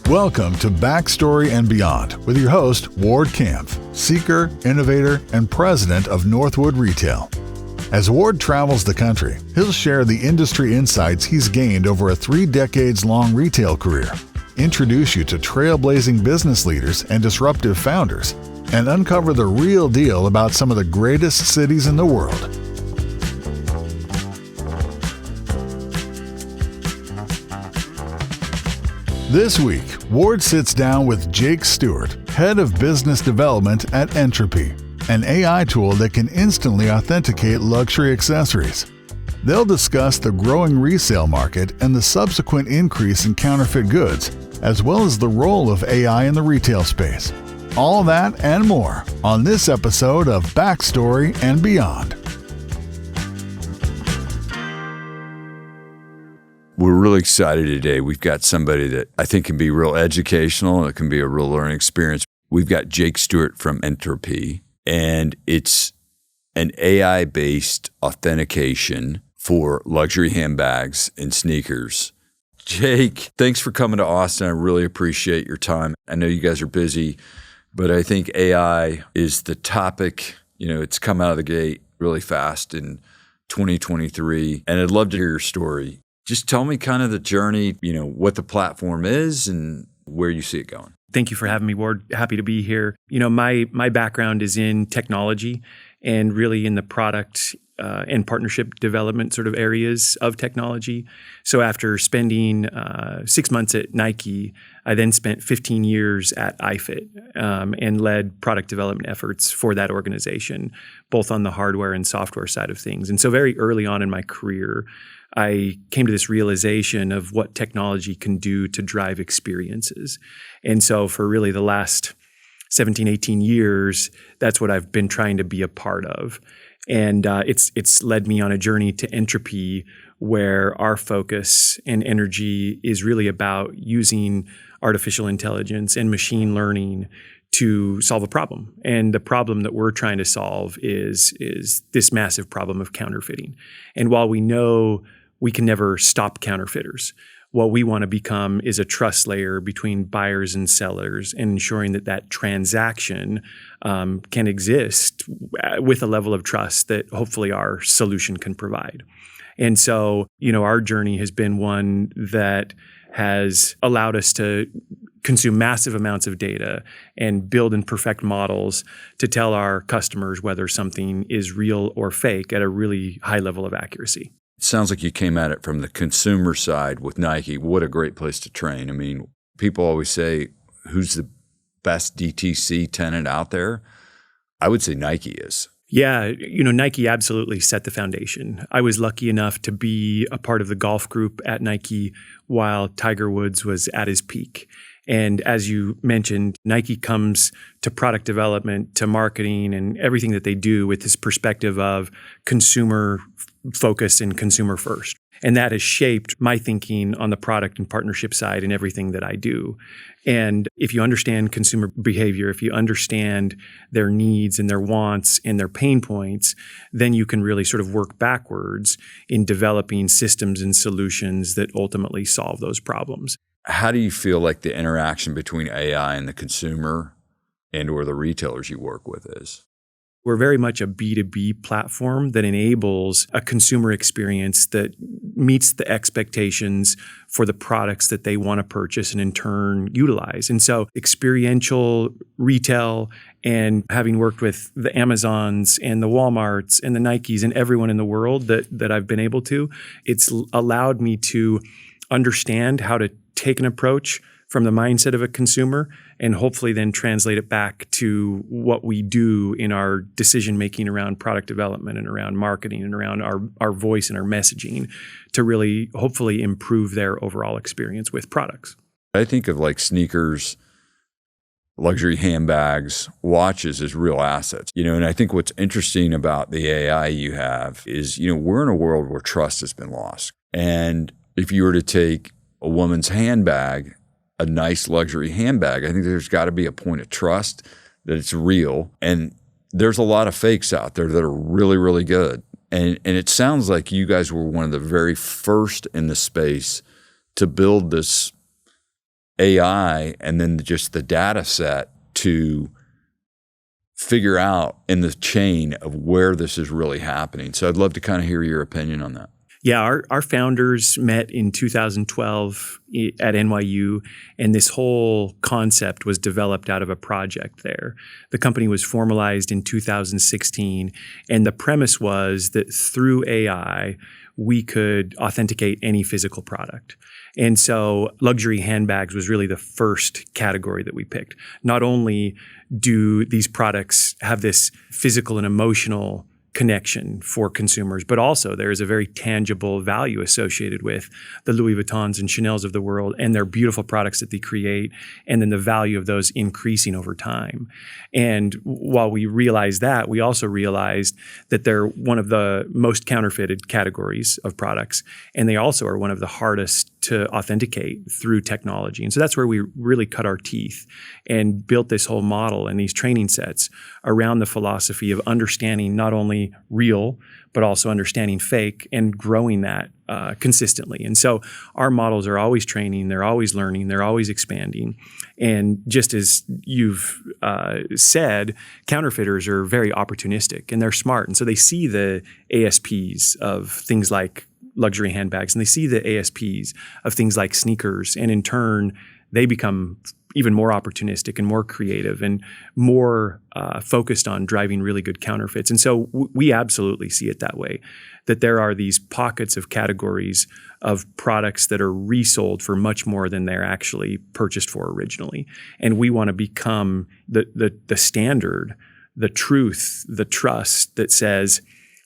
Welcome to Backstory and Beyond with your host, Ward Kampf, seeker, innovator, and president of Northwood Retail. As Ward travels the country, he'll share the industry insights he's gained over a 3 decades-long retail career, introduce you to trailblazing business leaders and disruptive founders, and uncover the real deal about some of the greatest cities in the world. This week, Ward sits down with Jake Stewart, head of business development at Entrupy, an AI tool that can instantly authenticate luxury accessories. They'll discuss the growing resale market and the subsequent increase in counterfeit goods, as well as the role of AI in the retail space. All that and more on this episode of Backstory and Beyond. We're really excited today. We've got somebody that I think can be real educational and it can be a real learning experience. We've got Jake Stewart from Entrupy, and it's an AI-based authentication for luxury handbags and sneakers. Jake, thanks for coming to Austin. I really appreciate your time. I know you guys are busy, but I think AI is the topic. You know, it's come out of the gate really fast in 2023, and I'd love to hear your story. Just tell me kind of the journey, what the platform is and where you see it going. Thank you for having me, Ward. Happy to be here. My background is in technology and really in the product and partnership development sort of areas of technology. So after spending 6 months at Nike, I then spent 15 years at iFit and led product development efforts for that organization, both on the hardware and software side of things. And so very early on in my career, I came to this realization of what technology can do to drive experiences. And so for really the last 17, 18 years, that's what I've been trying to be a part of. And it's led me on a journey to Entrupy, where our focus and energy is really about using artificial intelligence and machine learning to solve a problem. And the problem that we're trying to solve is this massive problem of counterfeiting. And while we know we can never stop counterfeiters, what we want to become is a trust layer between buyers and sellers, and ensuring that transaction can exist with a level of trust that hopefully our solution can provide. And so, our journey has been one that has allowed us to consume massive amounts of data and build and perfect models to tell our customers whether something is real or fake at a really high level of accuracy. It sounds like you came at it from the consumer side with Nike. What a great place to train. I mean, people always say, who's the best DTC tenant out there? I would say Nike is. Yeah, Nike absolutely set the foundation. I was lucky enough to be a part of the golf group at Nike while Tiger Woods was at his peak. And as you mentioned, Nike comes to product development, to marketing, and everything that they do with this perspective of consumer focus and consumer first. And that has shaped my thinking on the product and partnership side in everything that I do. And if you understand consumer behavior, if you understand their needs and their wants and their pain points, then you can really sort of work backwards in developing systems and solutions that ultimately solve those problems. How do you feel like the interaction between AI and the consumer and or the retailers you work with is? We're very much a B2B platform that enables a consumer experience that meets the expectations for the products that they want to purchase and in turn utilize. And so experiential retail, and having worked with the Amazons and the Walmarts and the Nikes and everyone in the world that I've been able to, it's allowed me to understand how to take an approach from the mindset of a consumer and hopefully then translate it back to what we do in our decision-making around product development and around marketing and around our voice and our messaging to really hopefully improve their overall experience with products. I think of like sneakers, luxury handbags, watches as real assets, and I think what's interesting about the AI you have is, we're in a world where trust has been lost. And if you were to take a woman's handbag, a nice luxury handbag, I think there's got to be a point of trust that it's real. And there's a lot of fakes out there that are really, really good. And it sounds like you guys were one of the very first in the space to build this AI and then just the data set to figure out in the chain of where this is really happening. So I'd love to kind of hear your opinion on that. Yeah, our founders met in 2012 at NYU, and this whole concept was developed out of a project there. The company was formalized in 2016, and the premise was that through AI, we could authenticate any physical product. And so luxury handbags was really the first category that we picked. Not only do these products have this physical and emotional connection for consumers, but also there is a very tangible value associated with the Louis Vuittons and Chanels of the world and their beautiful products that they create, and then the value of those increasing over time. And while we realized that, we also realized that they're one of the most counterfeited categories of products, and they also are one of the hardest to authenticate through technology. And so that's where we really cut our teeth and built this whole model and these training sets around the philosophy of understanding not only real, but also understanding fake and growing that consistently. And so our models are always training, they're always learning, they're always expanding. And just as you've said, counterfeiters are very opportunistic and they're smart. And so they see the ASPs of things like luxury handbags, and they see the ASPs of things like sneakers, and in turn, they become even more opportunistic and more creative and more focused on driving really good counterfeits. And so we absolutely see it that way, that there are these pockets of categories of products that are resold for much more than they're actually purchased for originally. And we want to become the standard, the truth, the trust that says,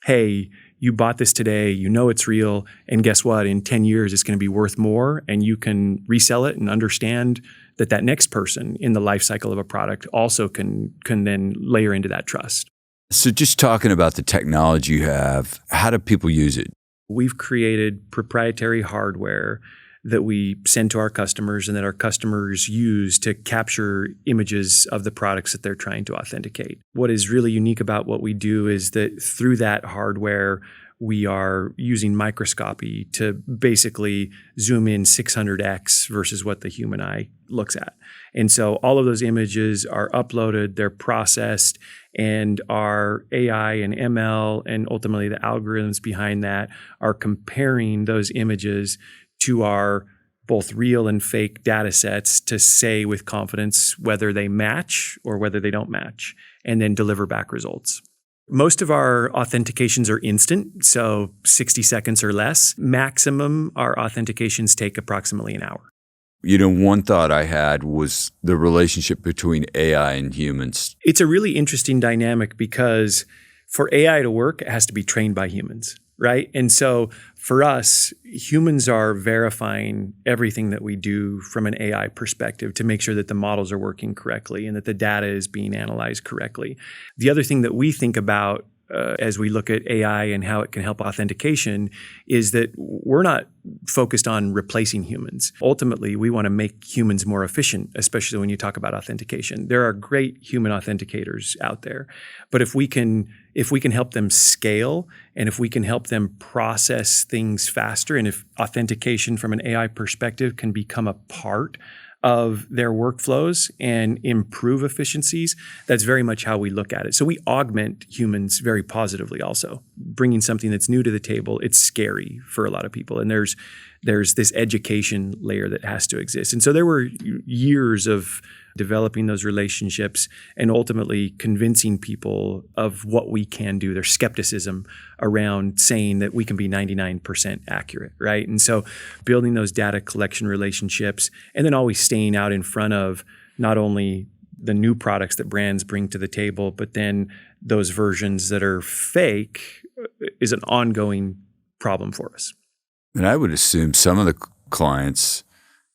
hey, you bought this today, you know it's real, and guess what? In 10 years, it's going to be worth more, and you can resell it and understand that that next person in the life cycle of a product also can then layer into that trust. So just talking about the technology you have, how do people use it? We've created proprietary hardware that we send to our customers and that our customers use to capture images of the products that they're trying to authenticate. What is really unique about what we do is that through that hardware, we are using microscopy to basically zoom in 600x versus what the human eye looks at. And so all of those images are uploaded, they're processed, and our AI and ML and ultimately the algorithms behind that are comparing those images to our both real and fake data sets to say with confidence whether they match or whether they don't match, and then deliver back results. Most of our authentications are instant, so 60 seconds or less. Maximum, our authentications take approximately an hour. You know, one thought I had was the relationship between AI and humans. It's a really interesting dynamic because for AI to work, it has to be trained by humans, right? And so for us, humans are verifying everything that we do from an AI perspective to make sure that the models are working correctly and that the data is being analyzed correctly. The other thing that we think about as we look at AI and how it can help authentication is that we're not focused on replacing humans. Ultimately, we want to make humans more efficient, especially when you talk about authentication. There are great human authenticators out there, but if we can help them scale and if we can help them process things faster, and if authentication from an AI perspective can become a part of their workflows and improve efficiencies, that's very much how we look at it. So we augment humans very positively also. Bringing something that's new to the table, it's scary for a lot of people. And there's this education layer that has to exist. And so there were years of developing those relationships and ultimately convincing people of what we can do. There's skepticism around saying that we can be 99% accurate, right? And so building those data collection relationships and then always staying out in front of not only the new products that brands bring to the table, but then those versions that are fake is an ongoing problem for us. And I would assume some of the clients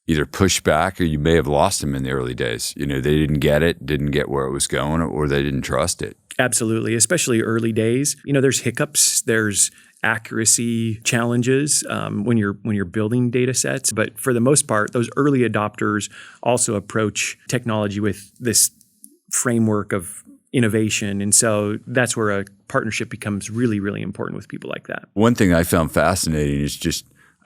either push back or you may have lost them in the early days. You know, they didn't get it, didn't get where it was going, or they didn't trust it. Absolutely, especially early days. You know, there's hiccups, there's accuracy challenges when you're building data sets. But for the most part, those early adopters also approach technology with this framework of innovation. And so that's where a partnership becomes really, really important with people like that. One thing I found fascinating is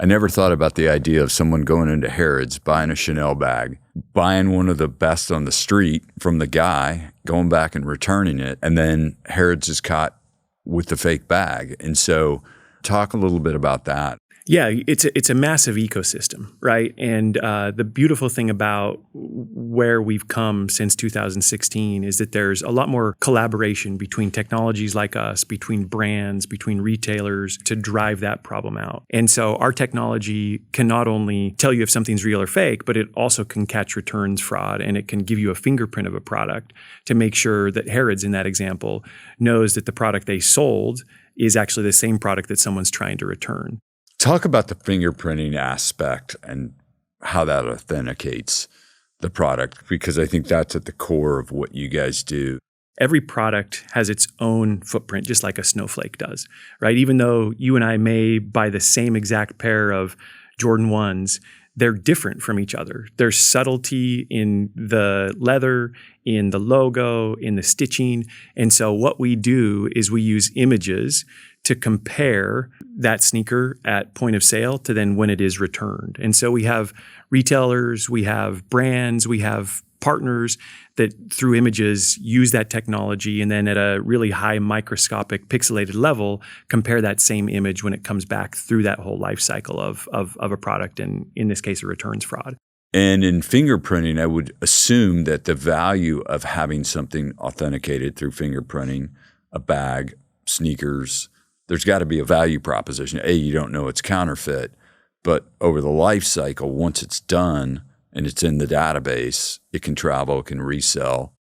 I never thought about the idea of someone going into Harrods, buying a Chanel bag, buying one of the best on the street from the guy, going back and returning it, and then Harrods is caught with the fake bag. And so talk a little bit about that. Yeah, it's a massive ecosystem, right? And the beautiful thing about where we've come since 2016 is that there's a lot more collaboration between technologies like us, between brands, between retailers to drive that problem out. And so our technology can not only tell you if something's real or fake, but it also can catch returns fraud, and it can give you a fingerprint of a product to make sure that Harrods, in that example, knows that the product they sold is actually the same product that someone's trying to return. Talk about the fingerprinting aspect and how that authenticates the product, because I think that's at the core of what you guys do. Every product has its own footprint, just like a snowflake does, right? Even though you and I may buy the same exact pair of Jordan 1s, they're different from each other. There's subtlety in the leather, in the logo, in the stitching. And so what we do is we use images to compare that sneaker at point of sale to then when it is returned. And so we have retailers, we have brands, we have partners that through images use that technology and then at a really high microscopic pixelated level compare that same image when it comes back through that whole life cycle of a product, and in this case a returns fraud. And in fingerprinting, I would assume that the value of having something authenticated through fingerprinting, a bag, sneakers, there's got to be a value proposition. You don't know it's counterfeit, but over the life cycle, once it's done and it's in the database, it can travel, it can resell.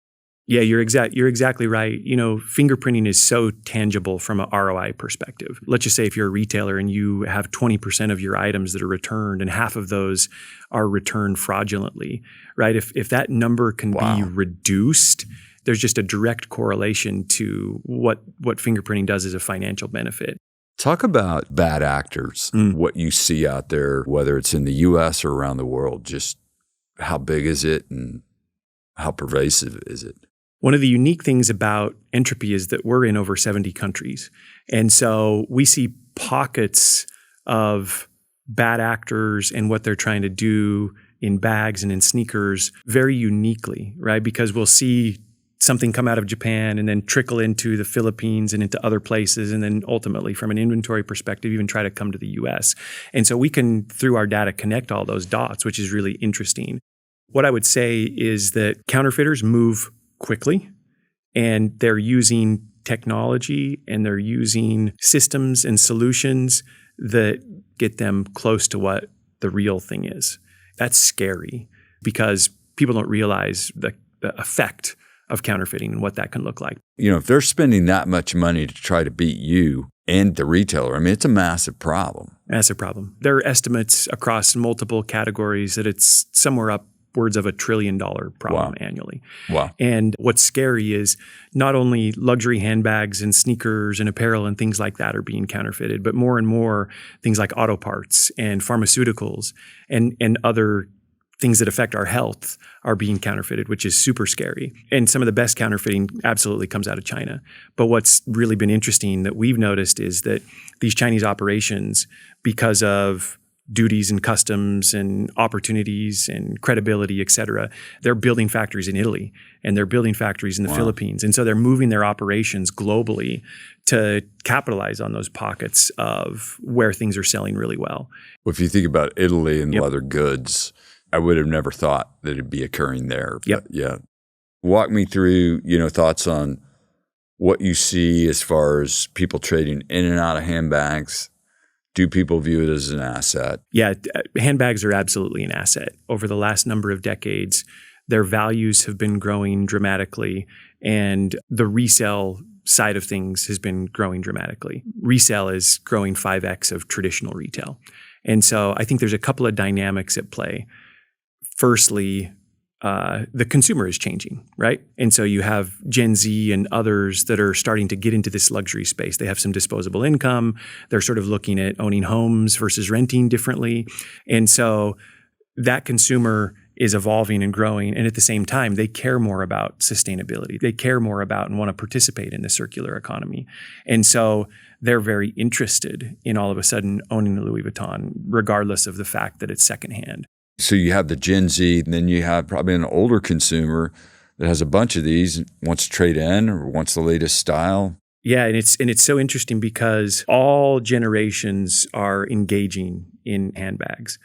Yeah, you're exactly right. You know, fingerprinting is so tangible from an ROI perspective. Let's just say if you're a retailer and you have 20% of your items that are returned and half of those are returned fraudulently, right? If that number can be reduced, there's just a direct correlation to what fingerprinting does as a financial benefit. Talk about bad actors, what you see out there, whether it's in the U.S. or around the world. Just how big is it and how pervasive is it? One of the unique things about Entrupy is that we're in over 70 countries. And so we see pockets of bad actors and what they're trying to do in bags and in sneakers very uniquely, right? Because we'll see something come out of Japan and then trickle into the Philippines and into other places, and then ultimately from an inventory perspective even try to come to the US. And so we can, through our data, connect all those dots, which is really interesting. What I would say is that counterfeiters move quickly, and they're using technology and they're using systems and solutions that get them close to what the real thing is. That's scary because people don't realize the effect of counterfeiting and what that can look like. You know, if they're spending that much money to try to beat you and the retailer, I mean, it's a massive problem. Massive problem. There are estimates across multiple categories that it's somewhere upwards of $1 trillion problem annually. Wow. And what's scary is not only luxury handbags and sneakers and apparel and things like that are being counterfeited, but more and more things like auto parts and pharmaceuticals and other things that affect our health are being counterfeited, which is super scary. And some of the best counterfeiting absolutely comes out of China. But what's really been interesting that we've noticed is that these Chinese operations, because of duties and customs and opportunities and credibility, et cetera, they're building factories in Italy and they're building factories in the Philippines. And so they're moving their operations globally to capitalize on those pockets of where things are selling really well. Well, if you think about Italy and leather goods, I would have never thought that it'd be occurring there. Yep. But yeah. Walk me through, thoughts on what you see as far as people trading in and out of handbags. Do people view it as an asset? Yeah, handbags are absolutely an asset. Over the last number of decades, their values have been growing dramatically, and the resale side of things has been growing dramatically. Resale is growing 5x of traditional retail. And so I think there's a couple of dynamics at play. Firstly, the consumer is changing, right? And so you have Gen Z and others that are starting to get into this luxury space. They have some disposable income. They're sort of looking at owning homes versus renting differently. And so that consumer is evolving and growing. And at the same time, they care more about sustainability. They care more about and want to participate in the circular economy. And so they're very interested in all of a sudden owning a Louis Vuitton, regardless of the fact that it's secondhand. So you have the Gen Z, and then you have probably an older consumer that has a bunch of these, wants to trade in or wants the latest style. Yeah, and it's so interesting because all generations are engaging in handbags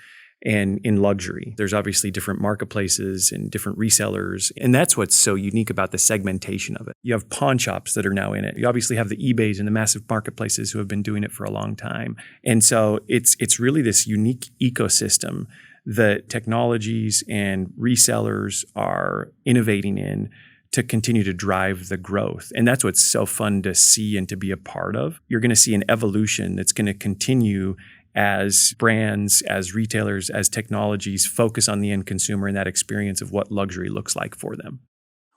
and in luxury. There's obviously different marketplaces and different resellers, and that's what's so unique about the segmentation of it. You have pawn shops that are now in it. You obviously have the eBays and the massive marketplaces who have been doing it for a long time. And so it's really this unique ecosystem that technologies and resellers are innovating in to continue to drive the growth. And that's what's so fun to see and to be a part of. You're going to see an evolution that's going to continue as brands, as retailers, as technologies focus on the end consumer and that experience of what luxury looks like for them.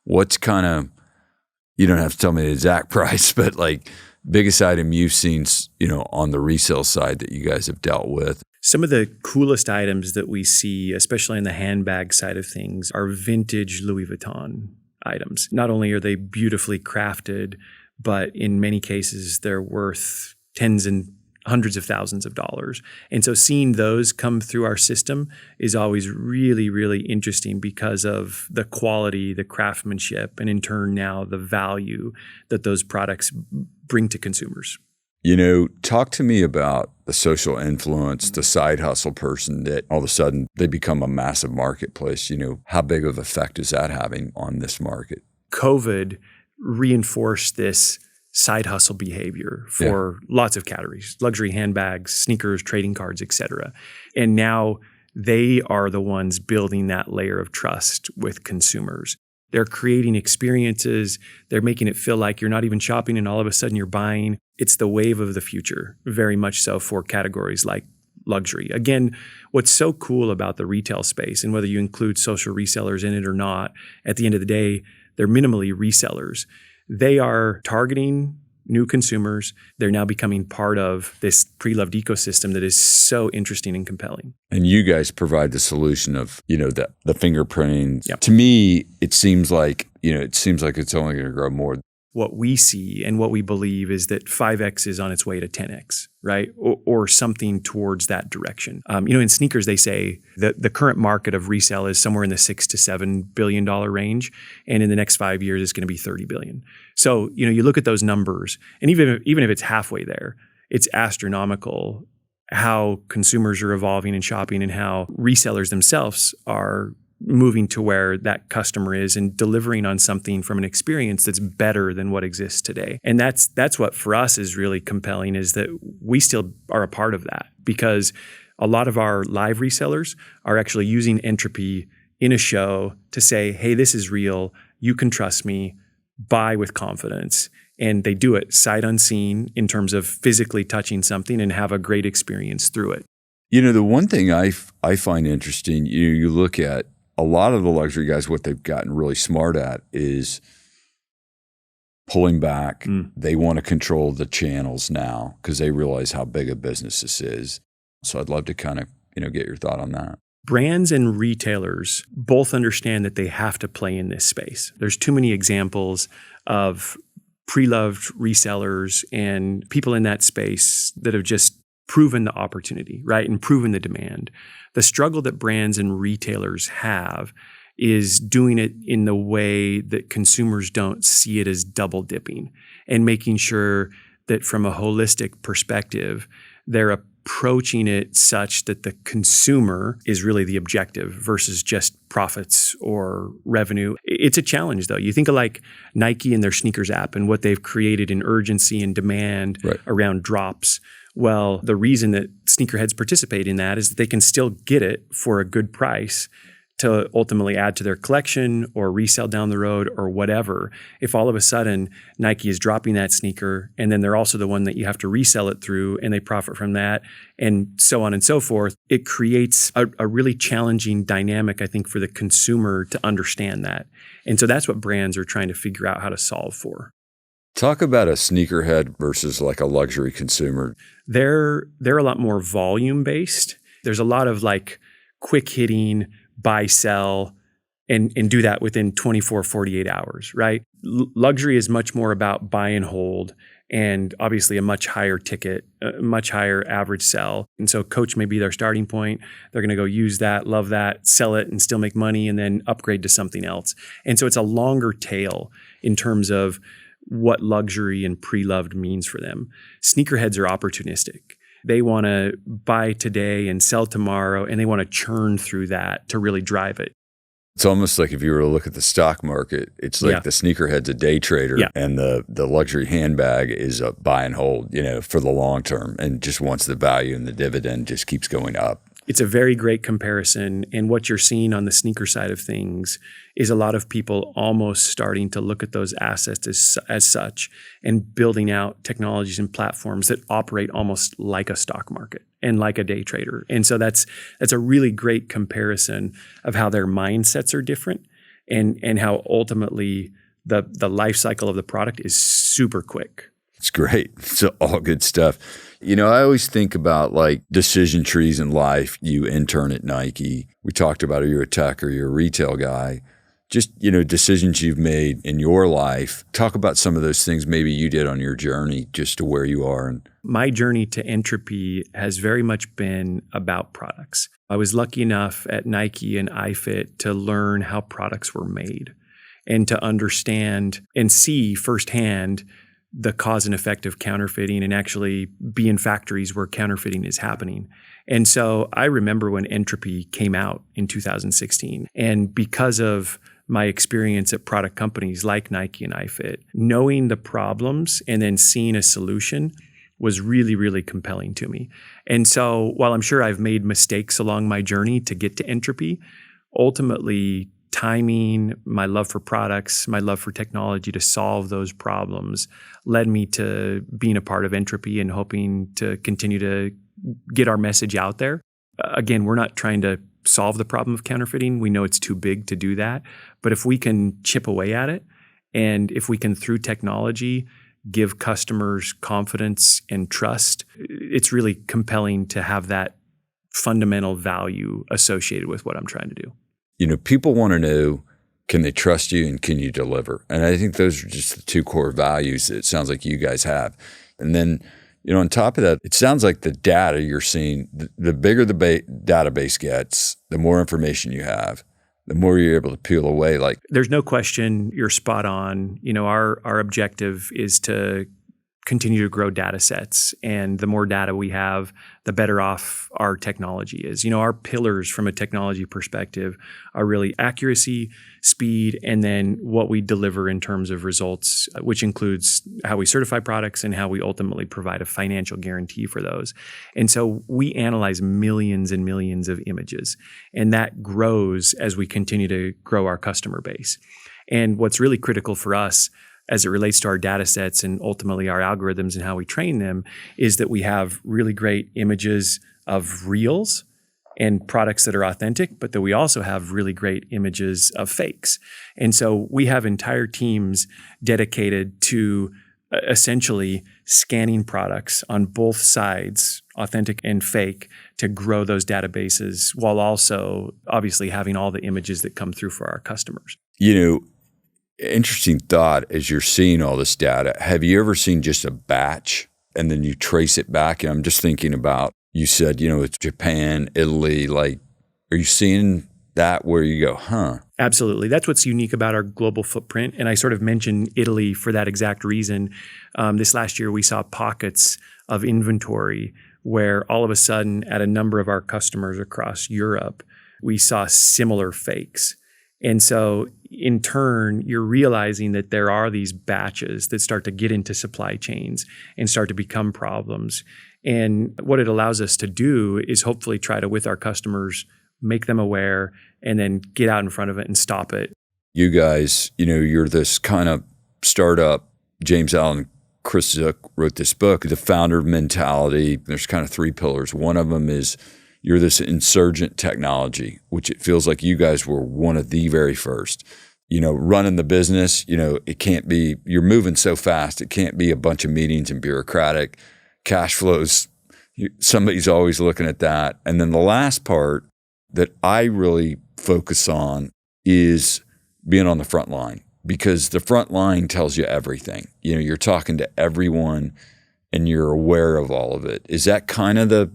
What's kind of, you don't have to tell me the exact price, but like biggest item you've seen, on the resale side that you guys have dealt with? Some of the coolest items that we see, especially on the handbag side of things, are vintage Louis Vuitton items. Not only are they beautifully crafted, but in many cases, they're worth tens and hundreds of thousands of dollars. And so seeing those come through our system is always really, really interesting because of the quality, the craftsmanship, and in turn now the value that those products bring to consumers. Talk to me about the social influence, the side hustle person that all of a sudden they become a massive marketplace. How big of effect is that having on this market? COVID reinforced this side hustle behavior for lots of categories, luxury handbags, sneakers, trading cards, et cetera. And now they are the ones building that layer of trust with consumers. They're creating experiences. They're making it feel like you're not even shopping and all of a sudden you're buying. It's the wave of the future, very much so for categories like luxury. Again, what's so cool about the retail space, and whether you include social resellers in it or not, at the end of the day, they're minimally resellers. They are targeting new consumers. They're now becoming part of this pre-loved ecosystem that is so interesting and compelling. And you guys provide the solution of, the fingerprinting. Yep. To me, it seems like it's only going to grow more. What we see and what we believe is that 5X is on its way to 10X, right? Or something towards that direction. In sneakers, they say that the current market of resale is somewhere in the $6 to $7 billion range. And in the next 5 years, it's going to be $30 billion. So, you look at those numbers, and even if it's halfway there, it's astronomical how consumers are evolving and shopping and how resellers themselves are moving to where that customer is and delivering on something from an experience that's better than what exists today. And that's what for us is really compelling, is that we still are a part of that, because a lot of our live resellers are actually using Entrupy in a show to say, hey, this is real. You can trust me. Buy with confidence. And they do it sight unseen in terms of physically touching something and have a great experience through it. The one thing I find interesting, you look at a lot of the luxury guys, what they've gotten really smart at is pulling back. They want to control the channels now because they realize how big a business this is. So I'd love to kind of, get your thought on that. Brands and retailers both understand that they have to play in this space. There's too many examples of pre-loved resellers and people in that space that have just proven the opportunity, right? And proven the demand. The struggle that brands and retailers have is doing it in the way that consumers don't see it as double dipping, and making sure that from a holistic perspective, they're approaching it such that the consumer is really the objective versus just profits or revenue. It's a challenge though. You think of like Nike and their sneakers app and what they've created in urgency and demand around drops. Well, the reason that sneakerheads participate in that is that they can still get it for a good price to ultimately add to their collection or resell down the road or whatever. If all of a sudden Nike is dropping that sneaker and then they're also the one that you have to resell it through and they profit from that and so on and so forth, it creates a really challenging dynamic, I think, for the consumer to understand that. And so that's what brands are trying to figure out how to solve for. Talk about a sneakerhead versus like a luxury consumer. They're a lot more volume based. There's a lot of like quick hitting buy, sell, and do that within 24, 48 hours, right? Luxury is much more about buy and hold, and obviously a much higher ticket, a much higher average sell. And so Coach may be their starting point. They're going to go use that, love that, sell it and still make money, and then upgrade to something else. And so it's a longer tail in terms of what luxury and pre-loved means for them. Sneakerheads are opportunistic. They want to buy today and sell tomorrow, and they want to churn through that to really drive it. It's almost like if you were to look at the stock market, it's like the sneakerhead's a day trader and the luxury handbag is a buy and hold, for the long term, and just wants the value, and the dividend just keeps going up. It's a very great comparison. And what you're seeing on the sneaker side of things is a lot of people almost starting to look at those assets as such and building out technologies and platforms that operate almost like a stock market and like a day trader. And so that's a really great comparison of how their mindsets are different and how ultimately the life cycle of the product is super quick. It's great. It's all good stuff. I always think about like decision trees in life. You intern at Nike. We talked about it. You're a tech or you're a retail guy. Just, decisions you've made in your life. Talk about some of those things maybe you did on your journey just to where you are. My journey to Entrupy has very much been about products. I was lucky enough at Nike and iFit to learn how products were made and to understand and see firsthand the cause and effect of counterfeiting and actually be in factories where counterfeiting is happening. And so I remember when Entrupy came out in 2016. And because of my experience at product companies like Nike and iFit, knowing the problems and then seeing a solution was really, really compelling to me. And so while I'm sure I've made mistakes along my journey to get to Entrupy, ultimately timing, my love for products, my love for technology to solve those problems led me to being a part of Entrupy and hoping to continue to get our message out there. Again, we're not trying to solve the problem of counterfeiting. We know it's too big to do that. But if we can chip away at it, and if we can, through technology, give customers confidence and trust, it's really compelling to have that fundamental value associated with what I'm trying to do. People want to know, can they trust you and can you deliver? And I think those are just the two core values that it sounds like you guys have. And then, on top of that, it sounds like the data you're seeing, the bigger the database gets, the more information you have, the more you're able to peel away. Like, there's no question, you're spot on. Our objective is to continue to grow data sets. And the more data we have, the better off our technology is. Our pillars from a technology perspective are really accuracy, speed, and then what we deliver in terms of results, which includes how we certify products and how we ultimately provide a financial guarantee for those. And so we analyze millions and millions of images, and that grows as we continue to grow our customer base. And what's really critical for us as it relates to our data sets and ultimately our algorithms and how we train them is that we have really great images of reals and products that are authentic, but that we also have really great images of fakes. And so we have entire teams dedicated to essentially scanning products on both sides, authentic and fake, to grow those databases while also obviously having all the images that come through for our customers. Interesting thought as you're seeing all this data. Have you ever seen just a batch and then you trace it back? And I'm just thinking about, you said, it's Japan, Italy, like, are you seeing that where you go, huh? Absolutely. That's what's unique about our global footprint. And I sort of mentioned Italy for that exact reason. This last year, we saw pockets of inventory where all of a sudden at a number of our customers across Europe, we saw similar fakes. And so in turn, you're realizing that there are these batches that start to get into supply chains and start to become problems. And what it allows us to do is hopefully try to, with our customers, make them aware and then get out in front of it and stop it. You guys, you're this kind of startup. James Allen Chris Zook wrote this book, The Founder Mentality. There's kind of three pillars. One of them is you're this insurgent technology, which it feels like you guys were one of the very first. Running the business, it can't be, you're moving so fast, it can't be a bunch of meetings and bureaucratic cash flows. Somebody's always looking at that. And then the last part that I really focus on is being on the front line, because the front line tells you everything. You're talking to everyone and you're aware of all of it. Is that kind of the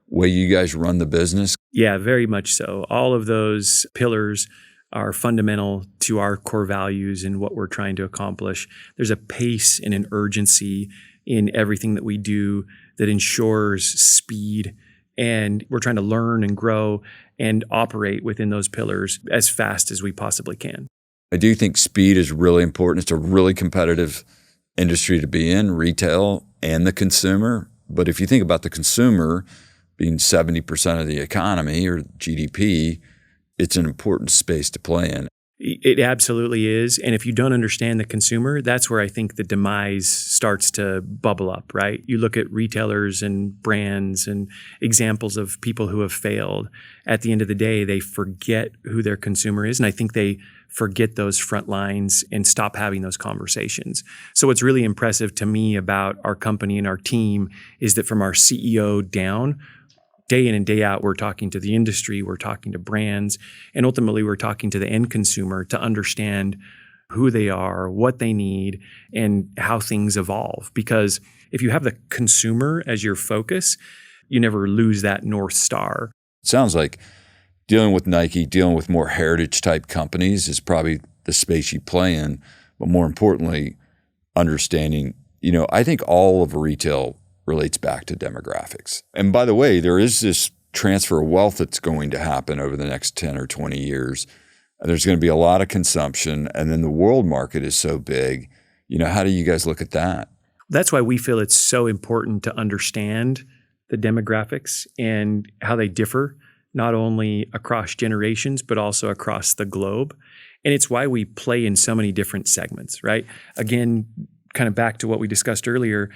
way you guys run the business? Yeah, very much so. All of those pillars are fundamental to our core values and what we're trying to accomplish. There's a pace and an urgency in everything that we do that ensures speed, and we're trying to learn and grow and operate within those pillars as fast as we possibly can. I do think speed is really important. It's a really competitive industry to be in, retail and the consumer. But if you think about the consumer being 70% of the economy or GDP, it's an important space to play in. It absolutely is. And if you don't understand the consumer, that's where I think the demise starts to bubble up, right? You look at retailers and brands and examples of people who have failed. At the end of the day, they forget who their consumer is. And I think they forget those front lines and stop having those conversations. So what's really impressive to me about our company and our team is that from our CEO down, day in and day out, we're talking to the industry, we're talking to brands, and ultimately we're talking to the end consumer to understand who they are, what they need, and how things evolve. Because if you have the consumer as your focus, you never lose that North Star. It sounds like dealing with Nike, dealing with more heritage type companies is probably the space you play in, but more importantly, understanding, I think all of retail relates back to demographics. And by the way, there is this transfer of wealth that's going to happen over the next 10 or 20 years. There's going to be a lot of consumption, and then the world market is so big. How do you guys look at that? That's why we feel it's so important to understand the demographics and how they differ, not only across generations, but also across the globe. And it's why we play in so many different segments, right? Again, kind of back to what we discussed earlier,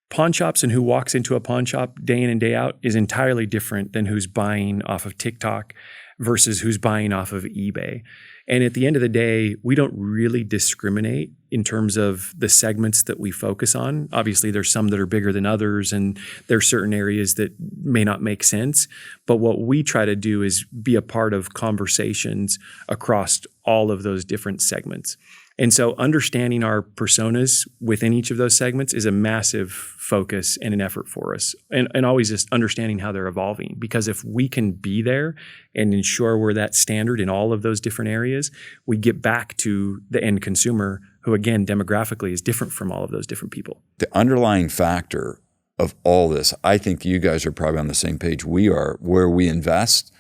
pawn shops and who walks into a pawn shop day in and day out is entirely different than who's buying off of TikTok versus who's buying off of eBay. And at the end of the day, we don't really discriminate in terms of the segments that we focus on. Obviously, there's some that are bigger than others, and there's certain areas that may not make sense. But what we try to do is be a part of conversations across all of those different segments. And so understanding our personas within each of those segments is a massive focus and an effort for us. And always just understanding how they're evolving. Because if we can be there and ensure we're that standard in all of those different areas, we get back to the end consumer who, again, demographically is different from all of those different people. The underlying factor of all this, I think you guys are probably on the same page we are, where we invest.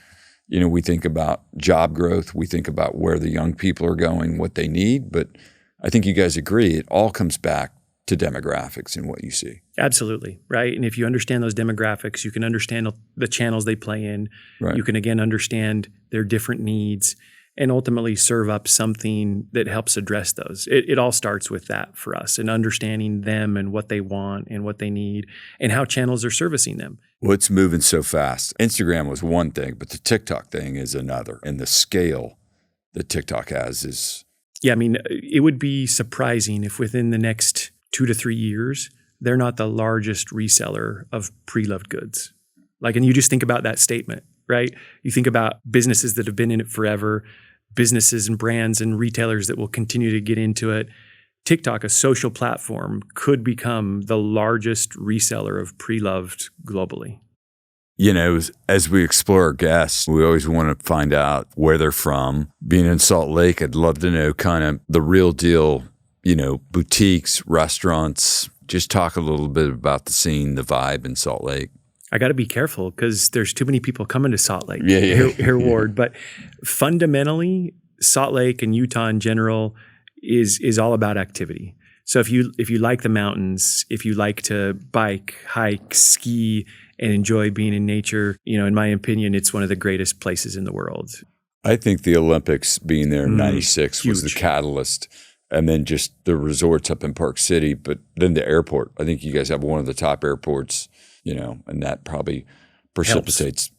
We think about job growth. We think about where the young people are going, what they need. But I think you guys agree, it all comes back to demographics and what you see. Absolutely, right? And if you understand those demographics, you can understand the channels they play in. Right. You can, again, understand their different needs and ultimately serve up something that helps address those. It all starts with that for us, and understanding them and what they want and what they need and how channels are servicing them. Well, it's moving so fast. Instagram was one thing, but the TikTok thing is another. And the scale that TikTok has is... Yeah, I mean, it would be surprising if within the next 2 to 3 years, they're not the largest reseller of pre-loved goods. And you just think about that statement, right? You think about businesses that have been in it forever, businesses and brands and retailers that will continue to get into it. TikTok, a social platform, could become the largest reseller of pre-loved globally. As we explore our guests, we always want to find out where they're from. Being in Salt Lake, I'd love to know kind of the real deal, boutiques, restaurants. Just talk a little bit about the scene, the vibe in Salt Lake. I got to be careful because there's too many people coming to Salt Lake here, Ward. But fundamentally, Salt Lake and Utah in general is all about activity. So if you like the mountains, if you like to bike, hike, ski, and enjoy being in nature, in my opinion, it's one of the greatest places in the world. I think the Olympics being there in 96 was the catalyst. And then just the resorts up in Park City, but then the airport. I think you guys have one of the top airports, and that probably precipitates,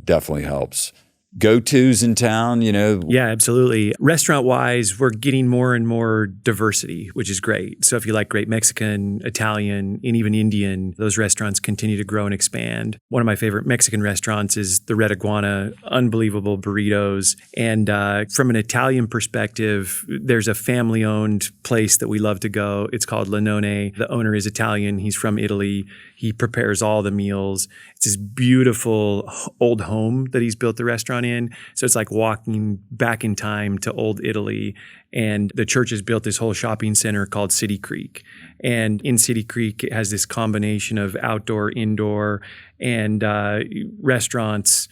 definitely helps. go-tos in town, Yeah, absolutely. Restaurant-wise, we're getting more and more diversity, which is great. So if you like great Mexican, Italian, and even Indian, those restaurants continue to grow and expand. One of my favorite Mexican restaurants is the Red Iguana, unbelievable burritos. And from an Italian perspective, there's a family-owned place that we love to go. It's called Lanone. The owner is Italian. He's from Italy. He prepares all the meals. It's this beautiful old home that he's built the restaurant in. So it's like walking back in time to old Italy. And the church has built this whole shopping center called City Creek. And in City Creek, it has this combination of outdoor, indoor, and restaurants,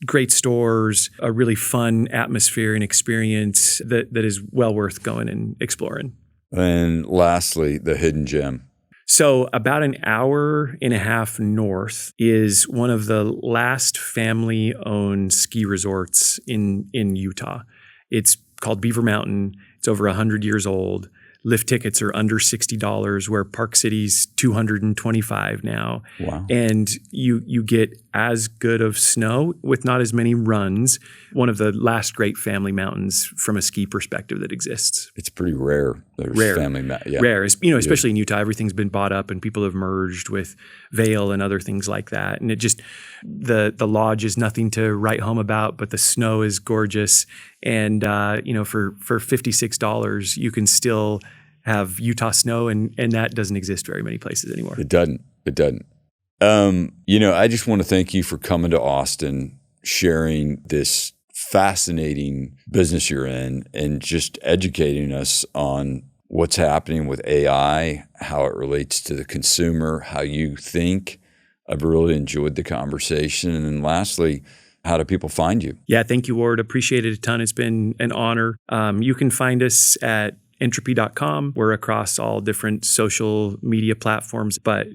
great stores, a really fun atmosphere and experience that is well worth going and exploring. And lastly, the hidden gem. So about an hour and a half north is one of the last family-owned ski resorts in Utah. It's called Beaver Mountain. It's over 100 years old. Lift tickets are under $60, where Park City's $225 now. Wow. And you get as good of snow with not as many runs. One of the last great family mountains from a ski perspective that exists. It's pretty rare. Rare. Family yeah. Rare. Especially in Utah, everything's been bought up and people have merged with Vail and other things like that. And it just, the lodge is nothing to write home about, but the snow is gorgeous. And, for $56, you can still have Utah snow, and that doesn't exist very many places anymore. It doesn't. I just want to thank you for coming to Austin, sharing this fascinating business you're in, and just educating us on what's happening with AI, how it relates to the consumer, how you think. I've really enjoyed the conversation. And then lastly, how do people find you? Yeah, thank you, Ward. Appreciate it a ton. It's been an honor. You can find us at Entrupy.com. We're across all different social media platforms, but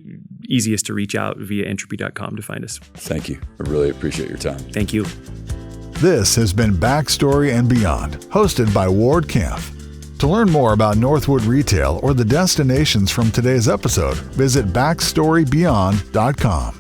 easiest to reach out via Entrupy.com to find us. Thank you. I really appreciate your time. Thank you. This has been Backstory and Beyond, hosted by Ward Kampf. To learn more about Northwood Retail or the destinations from today's episode, visit backstorybeyond.com.